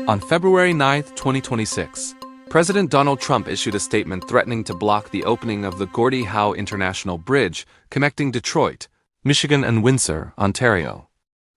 On February 9, 2026, President Donald Trump issued a statement threatening to block the opening of the Gordie Howe International Bridge connecting Detroit, Michigan and Windsor, Ontario.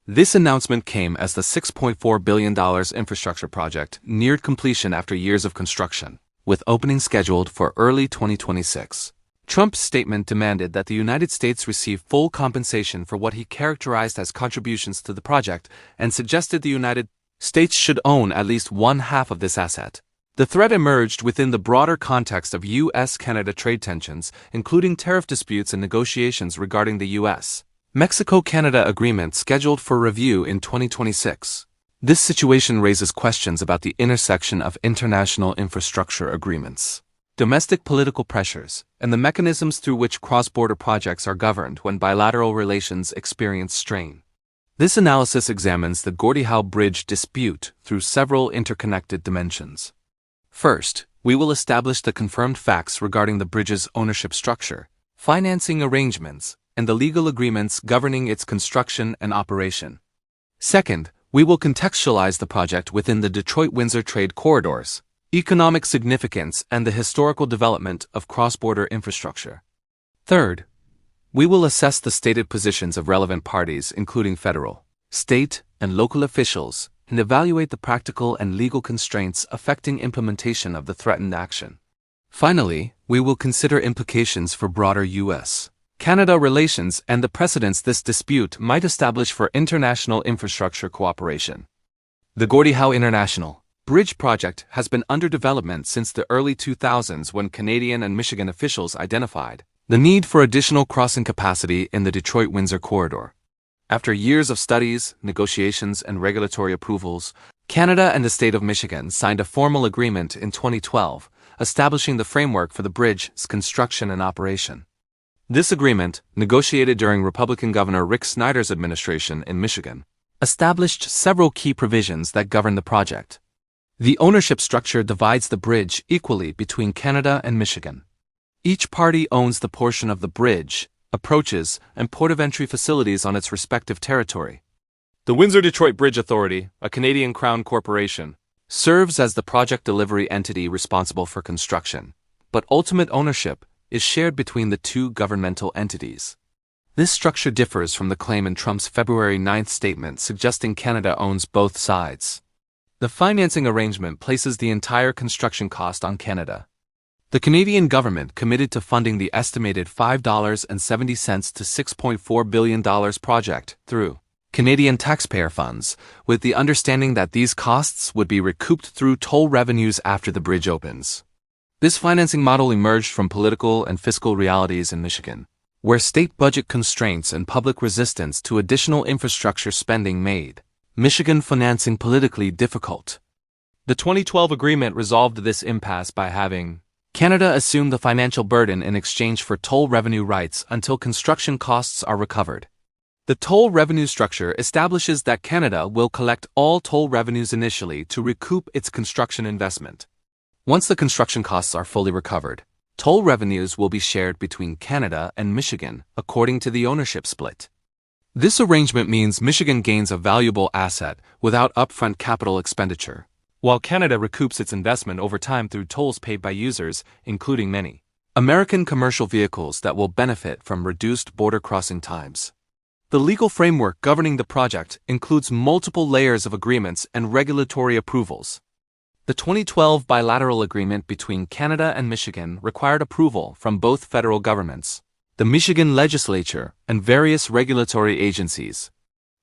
This announcement came as the $6.4 billion infrastructure project neared completion after years of construction, with opening scheduled for early 2026. Trump's statement demanded that the United States receive full compensation for what he characterized as contributions to the project and suggested the United States should own at least one-half of this asset. The threat emerged within the broader context of U.S.-Canada trade tensions, including tariff disputes and negotiations regarding the U.S.-Mexico-Canada agreement scheduled for review in 2026. This situation raises questions about the intersection of international infrastructure agreements, domestic political pressures, and the mechanisms through which cross-border projects are governed when bilateral relations experience strain. This analysis examines the Gordie Howe Bridge dispute through several interconnected dimensions. First, we will establish the confirmed facts regarding the bridge's ownership structure, financing arrangements, and the legal agreements governing its construction and operation. Second, we will contextualize the project within the Detroit-Windsor trade corridors, economic significance, and the historical development of cross-border infrastructure. Third, we will assess the stated positions of relevant parties, including federal, state, and local officials, and evaluate the practical and legal constraints affecting implementation of the threatened action. Finally, we will consider implications for broader U.S.-Canada relations and the precedents this dispute might establish for international infrastructure cooperation. The Gordie Howe International Bridge project has been under development since the early 2000s when Canadian and Michigan officials identified the need for additional crossing capacity in the Detroit-Windsor corridor. After years of studies, negotiations, and regulatory approvals, Canada and the state of Michigan signed a formal agreement in 2012, establishing the framework for the bridge's construction and operation. This agreement, negotiated during Republican Governor Rick Snyder's administration in Michigan, established several key provisions that govern the project. The ownership structure divides the bridge equally between Canada and Michigan. Each party owns the portion of the bridge, approaches, and port of entry facilities on its respective territory. The Windsor-Detroit Bridge Authority, a Canadian Crown corporation, serves as the project delivery entity responsible for construction, but ultimate ownership is shared between the two governmental entities. This structure differs from the claim in Trump's February 9 statement suggesting Canada owns both sides. The financing arrangement places the entire construction cost on Canada. The Canadian government committed to funding the estimated $5.70 to $6.4 billion project through Canadian taxpayer funds, with the understanding that these costs would be recouped through toll revenues after the bridge opens. This financing model emerged from political and fiscal realities in Michigan, where state budget constraints and public resistance to additional infrastructure spending made Michigan financing politically difficult. The 2012 agreement resolved this impasse by having Canada assume the financial burden in exchange for toll revenue rights until construction costs are recovered. The toll revenue structure establishes that Canada will collect all toll revenues initially to recoup its construction investment. Once the construction costs are fully recovered, toll revenues will be shared between Canada and Michigan according to the ownership split. This arrangement means Michigan gains a valuable asset without upfront capital expenditure, while Canada recoups its investment over time through tolls paid by users, including many American commercial vehicles that will benefit from reduced border crossing times. The legal framework governing the project includes multiple layers of agreements and regulatory approvals. The 2012 bilateral agreement between Canada and Michigan required approval from both federal governments, the Michigan legislature, and various regulatory agencies.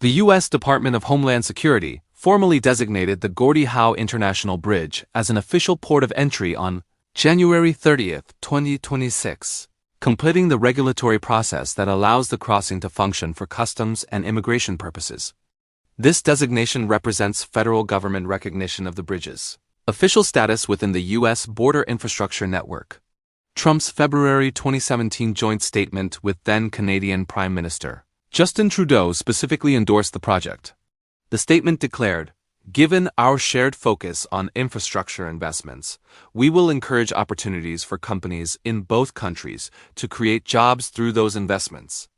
The U.S. Department of Homeland Security formally designated the Gordie Howe International Bridge as an official port of entry on January 30, 2026, completing the regulatory process that allows the crossing to function for customs and immigration purposes. This designation represents federal government recognition of the bridge's official status within the U.S. border infrastructure network. Trump's February 2017 joint statement with then-Canadian Prime Minister Justin Trudeau specifically endorsed the project. The statement declared, "Given our shared focus on infrastructure investments, we will encourage opportunities for companies in both countries to create jobs through those investments.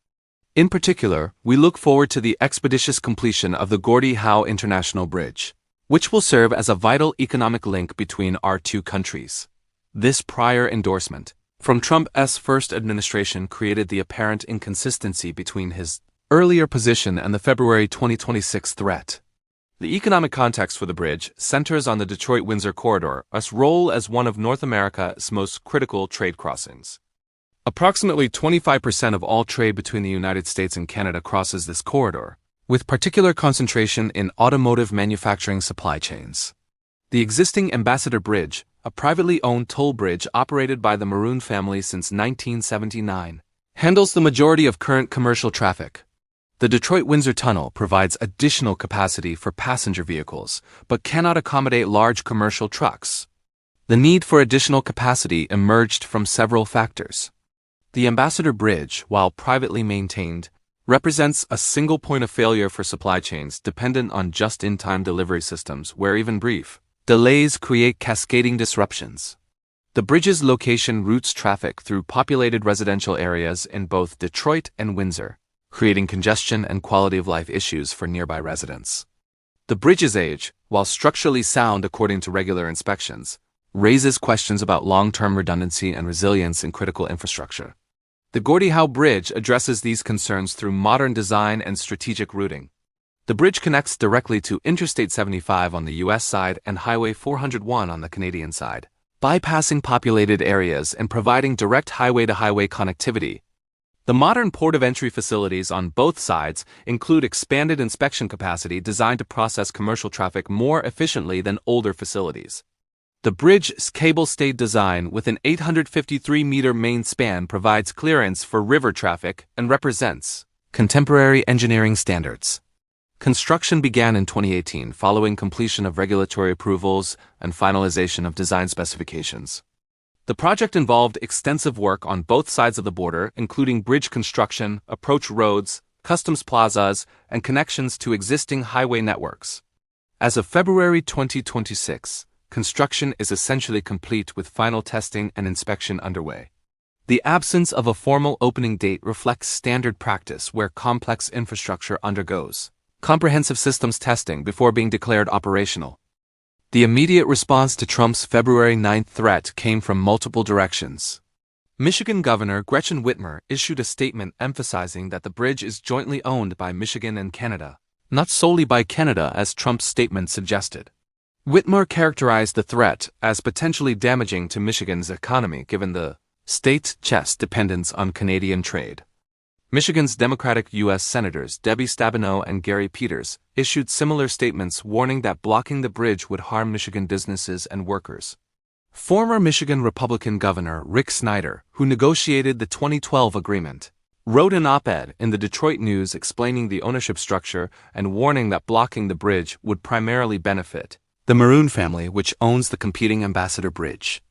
In particular, we look forward to the expeditious completion of the Gordie Howe International Bridge. which will serve as a vital economic link between our two countries. This prior endorsement from Trump's first administration created the apparent inconsistency between his earlier position and the February 2026 threat. The economic context for the bridge centers on the Detroit-Windsor corridor, its role as one of North America's most critical trade crossings. Approximately 25% of all trade between the United States and Canada crosses this corridor, with particular concentration in automotive manufacturing supply chains. The existing Ambassador Bridge, a privately owned toll bridge operated by the Maroon family since 1979, handles the majority of current commercial traffic. The Detroit-Windsor Tunnel provides additional capacity for passenger vehicles, but cannot accommodate large commercial trucks. The need for additional capacity emerged from several factors. The Ambassador Bridge, while privately maintained, represents a single point of failure for supply chains dependent on just-in-time delivery systems where even brief delays create cascading disruptions. The bridge's location routes traffic through populated residential areas in both Detroit and Windsor, creating congestion and quality-of-life issues for nearby residents. The bridge's age, while structurally sound according to regular inspections, raises questions about long-term redundancy and resilience in critical infrastructure. The Gordie Howe Bridge addresses these concerns through modern design and strategic routing. The bridge connects directly to Interstate 75 on the U.S. side and Highway 401 on the Canadian side, bypassing populated areas and providing direct highway-to-highway connectivity. The modern port of entry facilities on both sides include expanded inspection capacity designed to process commercial traffic more efficiently than older facilities. The bridge's cable-stayed design with an 853-meter main span provides clearance for river traffic and represents contemporary engineering standards. Construction began in 2018 following completion of regulatory approvals and finalization of design specifications. The project involved extensive work on both sides of the border, including bridge construction, approach roads, customs plazas, and connections to existing highway networks. As of February 2026, construction is essentially complete with final testing and inspection underway. The absence of a formal opening date reflects standard practice where complex infrastructure undergoes comprehensive systems testing before being declared operational. The immediate response to Trump's February 9 threat came from multiple directions. Michigan Governor Gretchen Whitmer issued a statement emphasizing that the bridge is jointly owned by Michigan and Canada, not solely by Canada as Trump's statement suggested. Whitmer characterized the threat as potentially damaging to Michigan's economy given the state's dependence on Canadian trade. Michigan's Democratic U.S. Senators Debbie Stabenow and Gary Peters issued similar statements warning that blocking the bridge would harm Michigan businesses and workers. Former Michigan Republican Governor Rick Snyder, who negotiated the 2012 agreement, wrote an op-ed in the Detroit News explaining the ownership structure and warning that blocking the bridge would primarily benefit the Maroon family, which owns the competing Ambassador Bridge.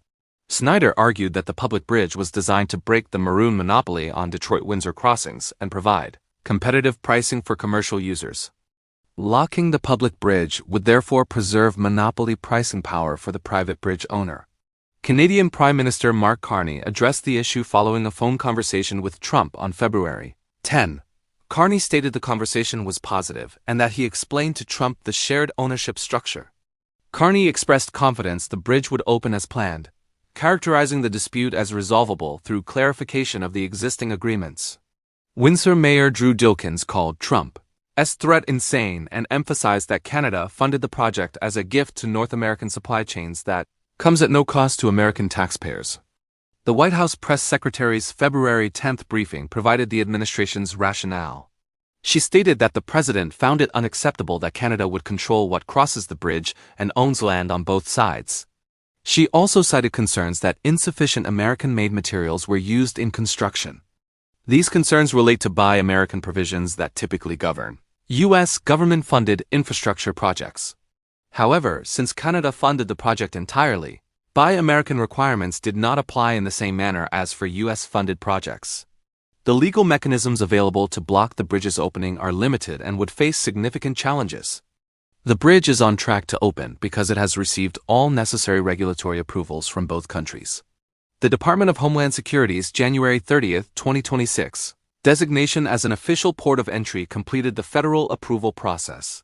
Snyder argued that the public bridge was designed to break the Maroon monopoly on Detroit-Windsor crossings and provide competitive pricing for commercial users. Locking the public bridge would therefore preserve monopoly pricing power for the private bridge owner. Canadian Prime Minister Mark Carney addressed the issue following a phone conversation with Trump on February 10. Carney stated the conversation was positive and that he explained to Trump the shared ownership structure. Carney expressed confidence the bridge would open as planned, characterizing the dispute as resolvable through clarification of the existing agreements. Windsor Mayor Drew Dilkins called Trump's threat insane and emphasized that Canada funded the project as a gift to North American supply chains that comes at no cost to American taxpayers. The White House press secretary's February 10 briefing provided the administration's rationale. She stated that the president found it unacceptable that Canada would control what crosses the bridge and owns land on both sides. She also cited concerns that insufficient American-made materials were used in construction. These concerns relate to Buy American provisions that typically govern U.S. government-funded infrastructure projects. However, since Canada funded the project entirely, Buy American requirements did not apply in the same manner as for U.S.-funded projects. The legal mechanisms available to block the bridge's opening are limited and would face significant challenges. The bridge is on track to open because it has received all necessary regulatory approvals from both countries. The Department of Homeland Security's January 30, 2026, designation as an official port of entry completed the federal approval process.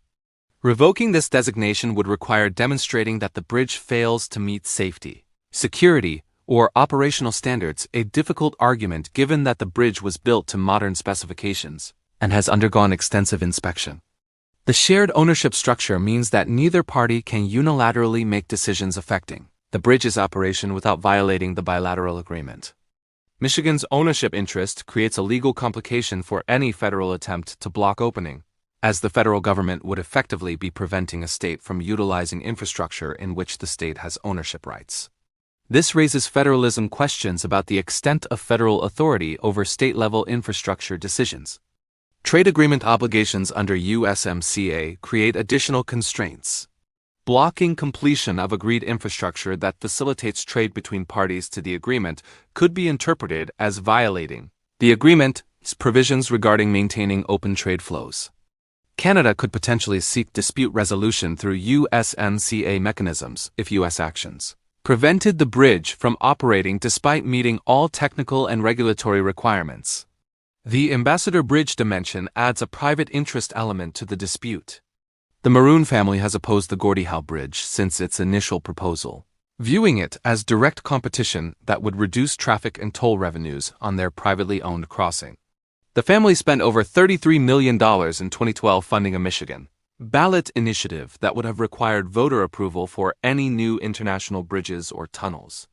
Revoking this designation would require demonstrating that the bridge fails to meet safety, security, or operational standards, a difficult argument given that the bridge was built to modern specifications and has undergone extensive inspection. The shared ownership structure means that neither party can unilaterally make decisions affecting the bridge's operation without violating the bilateral agreement. Michigan's ownership interest creates a legal complication for any federal attempt to block opening, as the federal government would effectively be preventing a state from utilizing infrastructure in which the state has ownership rights. This raises federalism questions about the extent of federal authority over state-level infrastructure decisions. Trade agreement obligations under USMCA create additional constraints. Blocking completion of agreed infrastructure that facilitates trade between parties to the agreement could be interpreted as violating the agreement's provisions regarding maintaining open trade flows. Canada could potentially seek dispute resolution through USMCA mechanisms if U.S. actions prevented the bridge from operating despite meeting all technical and regulatory requirements. The Ambassador Bridge dimension adds a private interest element to the dispute. The Maroon family has opposed the Gordie Howe Bridge since its initial proposal, viewing it as direct competition that would reduce traffic and toll revenues on their privately owned crossing. The family spent over $33 million in 2012 funding a Michigan ballot initiative that would have required voter approval for any new international bridges or tunnels.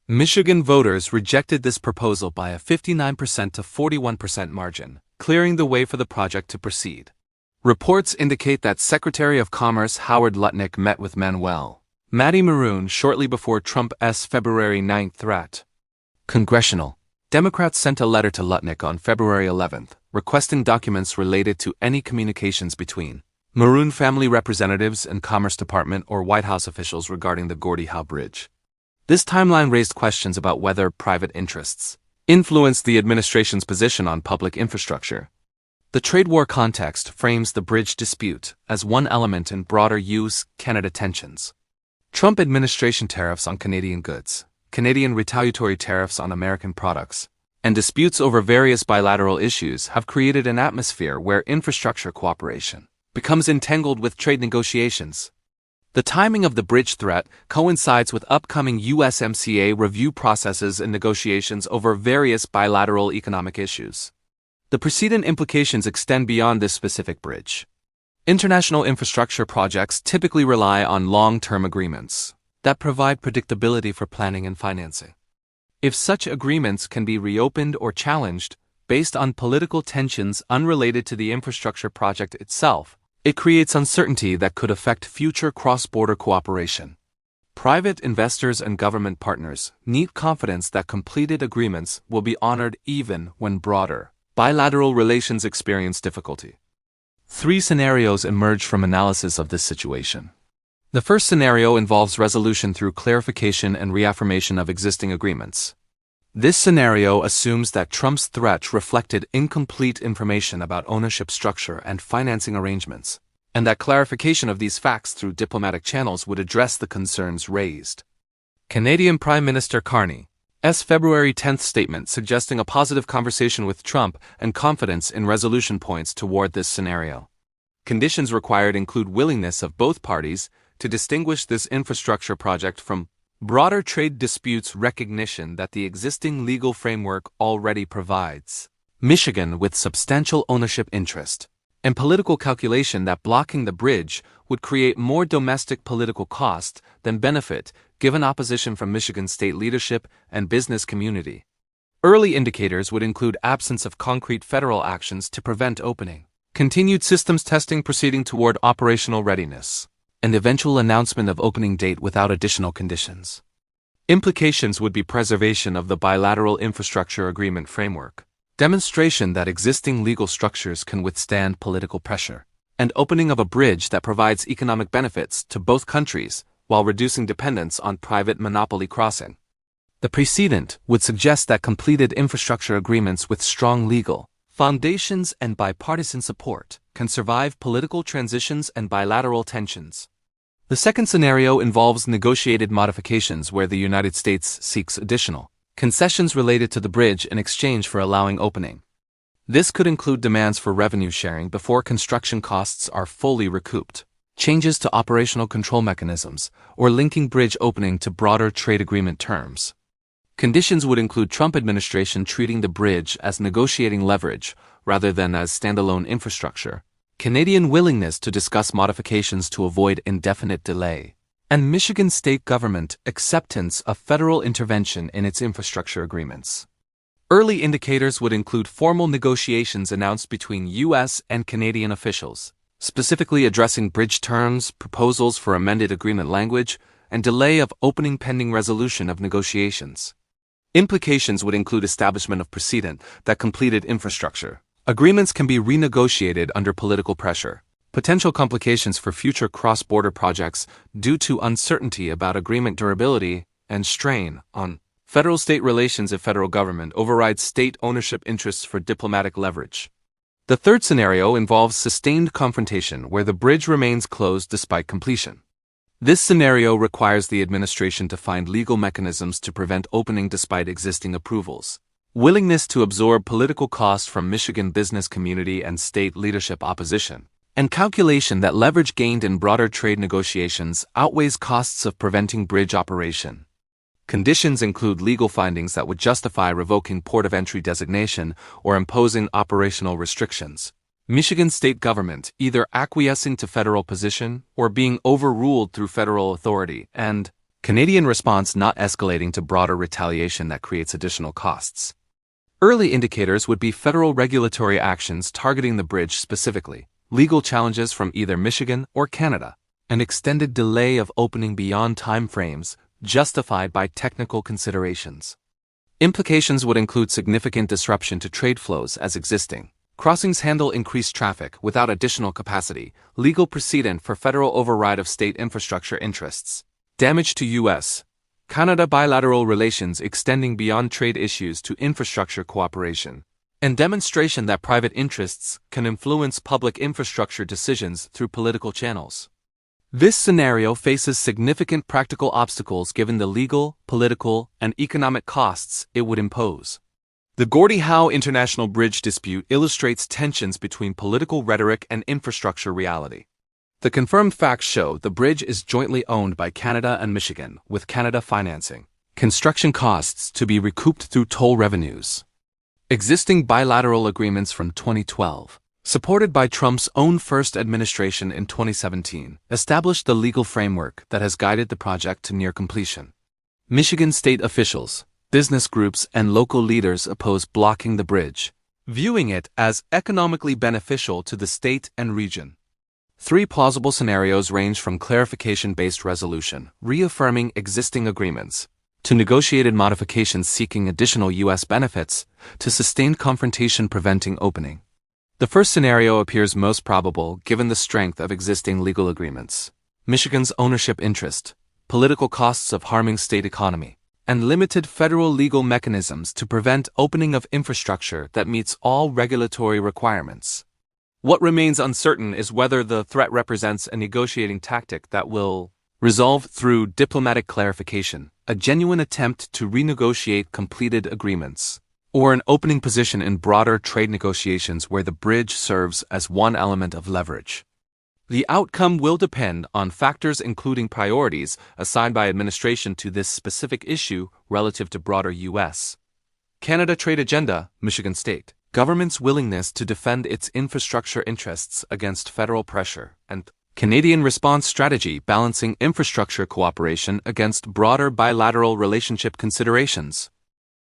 Michigan voters rejected this proposal by a 59% to 41% margin, clearing the way for the project to proceed. Reports indicate that Secretary of Commerce Howard Lutnick met with Matty Maroon shortly before Trump's February 9 threat. Congressional Democrats sent a letter to Lutnick on February 11, requesting documents related to any communications between Maroon family representatives and Commerce Department or White House officials regarding the Gordie Howe Bridge. This timeline raised questions about whether private interests influenced the administration's position on public infrastructure. The trade war context frames the bridge dispute as one element in broader U.S.-Canada tensions. Trump administration tariffs on Canadian goods, Canadian retaliatory tariffs on American products, and disputes over various bilateral issues have created an atmosphere where infrastructure cooperation becomes entangled with trade negotiations. The timing of the bridge threat coincides with upcoming USMCA review processes and negotiations over various bilateral economic issues. The precedent implications extend beyond this specific bridge. International infrastructure projects typically rely on long-term agreements that provide predictability for planning and financing. If such agreements can be reopened or challenged based on political tensions unrelated to the infrastructure project itself, it creates uncertainty that could affect future cross-border cooperation. Private investors and government partners need confidence that completed agreements will be honored even when broader bilateral relations experience difficulty. 3 scenarios emerge from analysis of this situation. The first scenario involves resolution through clarification and reaffirmation of existing agreements. This scenario assumes that Trump's threat reflected incomplete information about ownership structure and financing arrangements, and that clarification of these facts through diplomatic channels would address the concerns raised. Canadian Prime Minister Carney's February 10 statement suggesting a positive conversation with Trump and confidence in resolution points toward this scenario. Conditions required include willingness of both parties to distinguish this infrastructure project from broader trade disputes, recognition that the existing legal framework already provides Michigan with substantial ownership interest, and political calculation that blocking the bridge would create more domestic political cost than benefit given opposition from Michigan state leadership and business community. Early indicators would include absence of concrete federal actions to prevent opening, continued systems testing proceeding toward operational readiness, and eventual announcement of opening date without additional conditions. Implications would be preservation of the bilateral infrastructure agreement framework, demonstration that existing legal structures can withstand political pressure, and opening of a bridge that provides economic benefits to both countries while reducing dependence on private monopoly crossing. The precedent would suggest that completed infrastructure agreements with strong legal foundations and bipartisan support can survive political transitions and bilateral tensions. The second scenario involves negotiated modifications where the United States seeks additional concessions related to the bridge in exchange for allowing opening. This could include demands for revenue sharing before construction costs are fully recouped, changes to operational control mechanisms, or linking bridge opening to broader trade agreement terms. Conditions would include Trump administration treating the bridge as negotiating leverage rather than as standalone infrastructure, Canadian willingness to discuss modifications to avoid indefinite delay, and Michigan state government acceptance of federal intervention in its infrastructure agreements. Early indicators would include formal negotiations announced between U.S. and Canadian officials, specifically addressing bridge terms, proposals for amended agreement language, and delay of opening pending resolution of negotiations. Implications would include establishment of precedent that completed infrastructure agreements can be renegotiated under political pressure. Potential complications for future cross-border projects due to uncertainty about agreement durability and strain on federal-state relations if federal government overrides state ownership interests for diplomatic leverage. The third scenario involves sustained confrontation where the bridge remains closed despite completion. This scenario requires the administration to find legal mechanisms to prevent opening despite existing approvals, willingness to absorb political costs from Michigan business community and state leadership opposition, and calculation that leverage gained in broader trade negotiations outweighs costs of preventing bridge operation. Conditions include legal findings that would justify revoking port of entry designation or imposing operational restrictions, Michigan state government either acquiescing to federal position or being overruled through federal authority, and Canadian response not escalating to broader retaliation that creates additional costs. Early indicators would be federal regulatory actions targeting the bridge specifically, legal challenges from either Michigan or Canada, an extended delay of opening beyond timeframes justified by technical considerations. Implications would include significant disruption to trade flows as existing crossings handle increased traffic without additional capacity, legal precedent for federal override of state infrastructure interests, damage to U.S. Canada bilateral relations extending beyond trade issues to infrastructure cooperation, and demonstration that private interests can influence public infrastructure decisions through political channels. This scenario faces significant practical obstacles given the legal, political, and economic costs it would impose. The Gordie Howe International Bridge dispute illustrates tensions between political rhetoric and infrastructure reality. The confirmed facts show the bridge is jointly owned by Canada and Michigan, with Canada financing construction costs to be recouped through toll revenues. Existing bilateral agreements from 2012, supported by Trump's own first administration in 2017, established the legal framework that has guided the project to near completion. Michigan state officials, business groups, and local leaders oppose blocking the bridge, viewing it as economically beneficial to the state and region. Three plausible scenarios range from clarification-based resolution, reaffirming existing agreements, to negotiated modifications seeking additional U.S. benefits, to sustained confrontation preventing opening. The first scenario appears most probable given the strength of existing legal agreements, Michigan's ownership interest, political costs of harming state economy, and limited federal legal mechanisms to prevent opening of infrastructure that meets all regulatory requirements. What remains uncertain is whether the threat represents a negotiating tactic that will resolve through diplomatic clarification, a genuine attempt to renegotiate completed agreements, or an opening position in broader trade negotiations where the bridge serves as one element of leverage. The outcome will depend on factors including priorities assigned by administration to this specific issue relative to broader U.S. Canada trade agenda, Michigan state government's willingness to defend its infrastructure interests against federal pressure, and Canadian response strategy balancing infrastructure cooperation against broader bilateral relationship considerations.